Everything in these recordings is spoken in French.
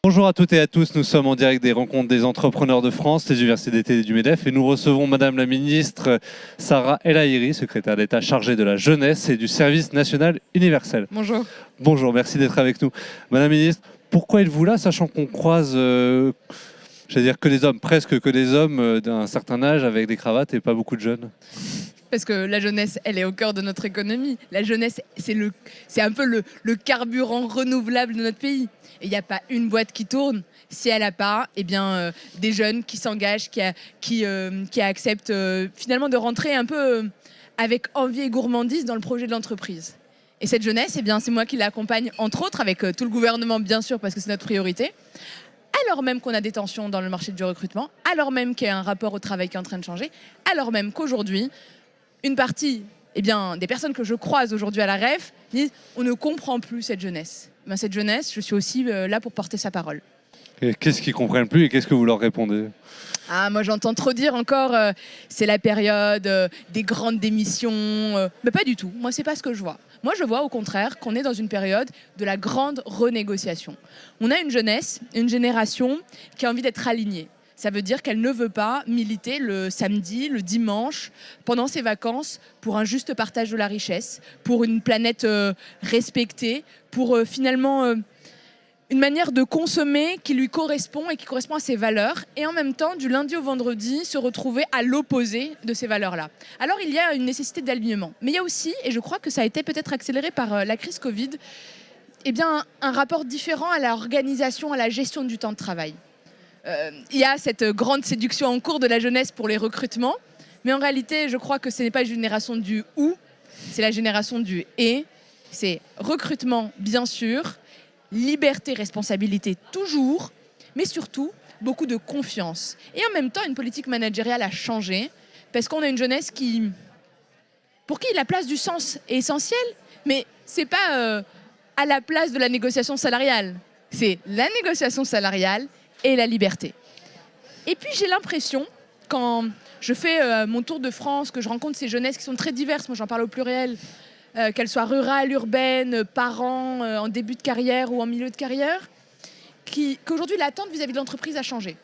Bonjour à toutes et à tous, nous sommes en direct des rencontres des entrepreneurs de France, les universités d'été du MEDEF, et nous recevons Madame la ministre Sarah El Haïry, secrétaire d'État chargée de la jeunesse et du service national universel. Bonjour. Bonjour, merci d'être avec nous. Madame la ministre, pourquoi êtes-vous là, sachant qu'on croise, j'allais dire que des hommes, presque que des hommes d'un certain âge avec des cravates et pas beaucoup de jeunes? Parce que la jeunesse, elle est au cœur de notre économie. La jeunesse, c'est un peu le carburant renouvelable de notre pays. Et il n'y a pas une boîte qui tourne si elle n'a pas des jeunes qui s'engagent, qui acceptent finalement de rentrer un peu avec envie et gourmandise dans le projet de l'entreprise. Et cette jeunesse, c'est moi qui l'accompagne, entre autres, avec tout le gouvernement, bien sûr, parce que c'est notre priorité. Alors même qu'on a des tensions dans le marché du recrutement, alors même qu'il y a un rapport au travail qui est en train de changer, alors même qu'aujourd'hui, une partie des personnes que je croise aujourd'hui à la REF disent on ne comprend plus cette jeunesse. Cette jeunesse, je suis aussi là pour porter sa parole. Et qu'est-ce qu'ils ne comprennent plus et qu'est-ce que vous leur répondez? Moi j'entends trop dire encore c'est la période des grandes démissions. Mais pas du tout, moi c'est pas ce que je vois. Moi je vois au contraire qu'on est dans une période de la grande renégociation. On a une jeunesse, une génération qui a envie d'être alignée. Ça veut dire qu'elle ne veut pas militer le samedi, le dimanche, pendant ses vacances, pour un juste partage de la richesse, pour une planète respectée, pour finalement une manière de consommer qui lui correspond et qui correspond à ses valeurs, et en même temps, du lundi au vendredi, se retrouver à l'opposé de ces valeurs-là. Alors il y a une nécessité d'alignement. Mais il y a aussi, et je crois que ça a été peut-être accéléré par la crise Covid, un rapport différent à l'organisation, à la gestion du temps de travail. Il y a cette grande séduction en cours de la jeunesse pour les recrutements, mais en réalité, je crois que ce n'est pas la génération du « ou », c'est la génération du « et ». C'est recrutement, bien sûr, liberté, responsabilité, toujours, mais surtout, beaucoup de confiance. Et en même temps, une politique managériale a changé, parce qu'on a une jeunesse pour qui la place du sens est essentielle, mais ce n'est pas à la place de la négociation salariale. C'est la négociation salariale et la liberté. Et puis j'ai l'impression, quand je fais mon tour de France, que je rencontre ces jeunesses qui sont très diverses, moi j'en parle au pluriel, qu'elles soient rurales, urbaines, parents, en début de carrière ou en milieu de carrière, qu'aujourd'hui l'attente vis-à-vis de l'entreprise a changé.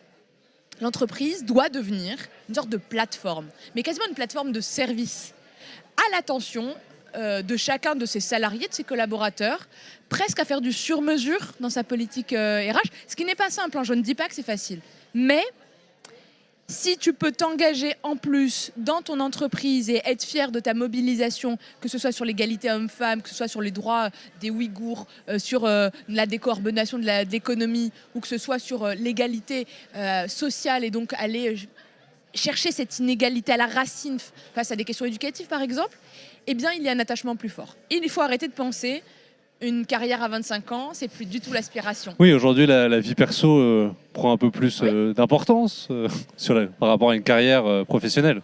L'entreprise doit devenir une sorte de plateforme, mais quasiment une plateforme de service, à l'attention de chacun de ses salariés, de ses collaborateurs, presque à faire du sur-mesure dans sa politique RH, ce qui n'est pas simple, hein, je ne dis pas que c'est facile. Mais si tu peux t'engager en plus dans ton entreprise et être fier de ta mobilisation, que ce soit sur l'égalité homme-femme, que ce soit sur les droits des Ouïghours, sur la décarbonation de l'économie, ou que ce soit sur l'égalité sociale, et donc aller chercher cette inégalité à la racine face à des questions éducatives, par exemple, il y a un attachement plus fort. Il faut arrêter de penser une carrière à 25 ans, c'est plus du tout l'aspiration. Oui, aujourd'hui, la vie perso prend un peu plus d'importance par rapport à une carrière professionnelle.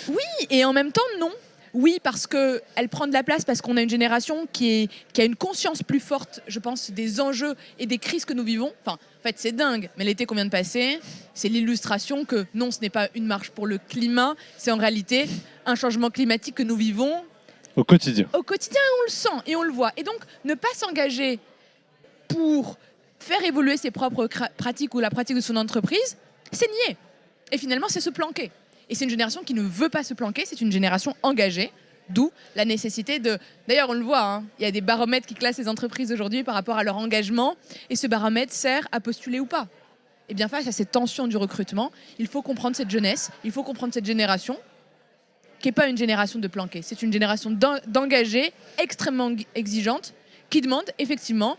Oui, et en même temps, non. Oui, parce qu'elle prend de la place, parce qu'on a une génération qui a une conscience plus forte, je pense, des enjeux et des crises que nous vivons. Enfin, en fait, c'est dingue, mais l'été qu'on vient de passer, c'est l'illustration que non, ce n'est pas une marche pour le climat, c'est en réalité un changement climatique que nous vivons au quotidien. Au quotidien, on le sent et on le voit. Et donc, ne pas s'engager pour faire évoluer ses propres pratiques ou la pratique de son entreprise, c'est nier. Et finalement, c'est se planquer. Et c'est une génération qui ne veut pas se planquer, c'est une génération engagée, d'où la nécessité de... D'ailleurs, on le voit, hein, il y a des baromètres qui classent les entreprises aujourd'hui par rapport à leur engagement, et ce baromètre sert à postuler ou pas. Et bien, face à cette tension du recrutement, il faut comprendre cette jeunesse, il faut comprendre cette génération, qui n'est pas une génération de planqués, c'est une génération d'engagés, extrêmement exigeante, qui demande effectivement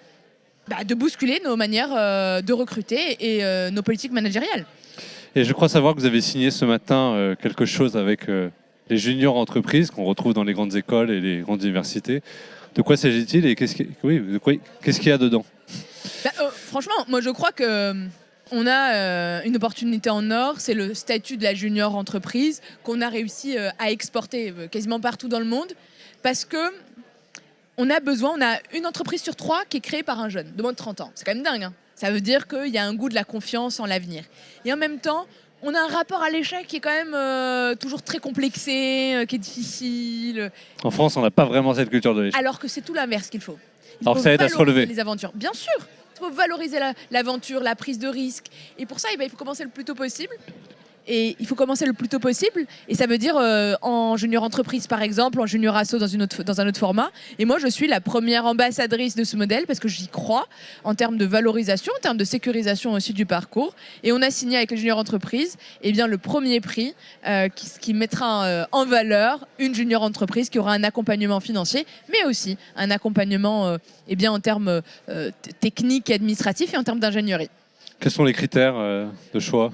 de bousculer nos manières de recruter et nos politiques managériales. Et je crois savoir que vous avez signé ce matin quelque chose avec les juniors entreprises qu'on retrouve dans les grandes écoles et les grandes universités. De quoi s'agit-il et qu'est-ce qu'il y a dedans? Franchement, moi je crois que... On a une opportunité en or, c'est le statut de la junior entreprise qu'on a réussi à exporter quasiment partout dans le monde, parce que on a une entreprise sur 3 qui est créée par un jeune de moins de 30 ans. C'est quand même dingue, hein. Ça veut dire qu'il y a un goût de la confiance en l'avenir. Et en même temps, on a un rapport à l'échec qui est quand même toujours très complexé, qui est difficile. En France, on n'a pas vraiment cette culture de l'échec. Alors que c'est tout l'inverse qu'il faut. Alors ça aide à se relever. Les aventures, bien sûr. Il faut valoriser l'aventure, la prise de risque. Et pour ça, il faut commencer le plus tôt possible. Et il faut commencer le plus tôt possible. Et ça veut dire en junior entreprise, par exemple, en junior asso dans un autre format. Et moi, je suis la première ambassadrice de ce modèle parce que j'y crois en termes de valorisation, en termes de sécurisation aussi du parcours. Et on a signé avec les junior entreprises le premier prix qui mettra en valeur une junior entreprise qui aura un accompagnement financier, mais aussi un accompagnement en termes techniques et administratifs et en termes d'ingénierie. Quels sont les critères de choix ?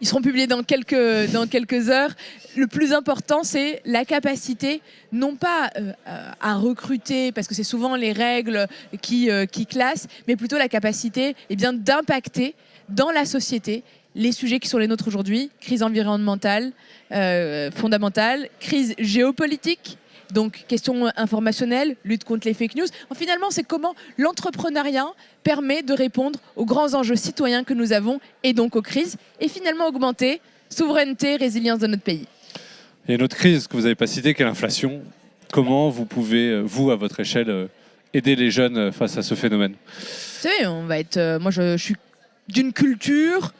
Ils seront publiés dans quelques heures. Le plus important, c'est la capacité, non pas à recruter, parce que c'est souvent les règles qui classent, mais plutôt la capacité d'impacter dans la société les sujets qui sont les nôtres aujourd'hui. Crise environnementale fondamentale, crise géopolitique, donc question informationnelle, lutte contre les fake news. Finalement, c'est comment l'entrepreneuriat permet de répondre aux grands enjeux citoyens que nous avons et donc aux crises et finalement augmenter souveraineté, résilience de notre pays. Il y a une autre crise que vous n'avez pas citée, qui est l'inflation. Comment vous pouvez, vous, à votre échelle, aider les jeunes face à ce phénomène ? Vous savez, moi je suis d'une culture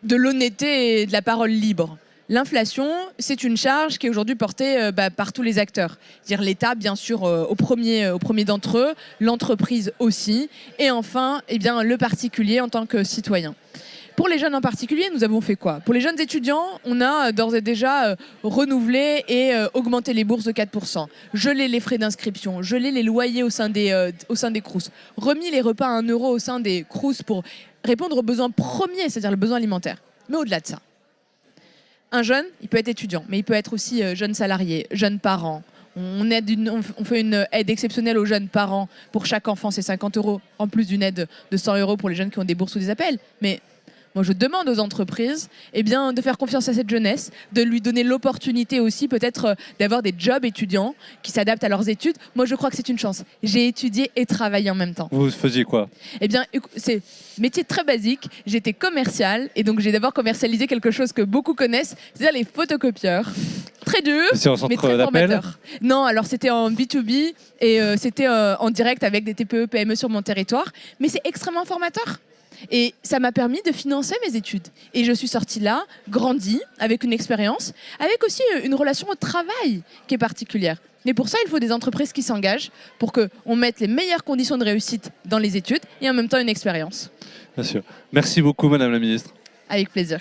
de l'honnêteté et de la parole libre. L'inflation, c'est une charge qui est aujourd'hui portée par tous les acteurs. C'est-à-dire l'État, bien sûr, au premier d'entre eux, l'entreprise aussi, et enfin, le particulier en tant que citoyen. Pour les jeunes en particulier, nous avons fait quoi ? Pour les jeunes étudiants, on a d'ores et déjà renouvelé et augmenté les bourses de 4%, gelé les frais d'inscription, gelé les loyers au sein des Crous, remis les repas à 1 € au sein des Crous pour répondre aux besoins premiers, c'est-à-dire le besoin alimentaire. Mais au-delà de ça, un jeune, il peut être étudiant, mais il peut être aussi jeune salarié, jeune parent. On fait une aide exceptionnelle aux jeunes parents. Pour chaque enfant, c'est 50 €, en plus d'une aide de 100 € pour les jeunes qui ont des bourses ou des appels. Mais moi, je demande aux entreprises de faire confiance à cette jeunesse, de lui donner l'opportunité aussi peut-être d'avoir des jobs étudiants qui s'adaptent à leurs études. Moi, je crois que c'est une chance. J'ai étudié et travaillé en même temps. Vous faisiez quoi ? C'est métier très basique. J'étais commerciale et donc j'ai d'abord commercialisé quelque chose que beaucoup connaissent, c'est-à-dire les photocopieurs. Très dur, mais très formateur. Non, alors c'était en B2B et c'était en direct avec des TPE, PME sur mon territoire. Mais c'est extrêmement formateur. Et ça m'a permis de financer mes études. Et je suis sortie là, grandie, avec une expérience, avec aussi une relation au travail qui est particulière. Mais pour ça, il faut des entreprises qui s'engagent pour qu'on mette les meilleures conditions de réussite dans les études et en même temps une expérience. Bien sûr. Merci beaucoup, Madame la Ministre. Avec plaisir.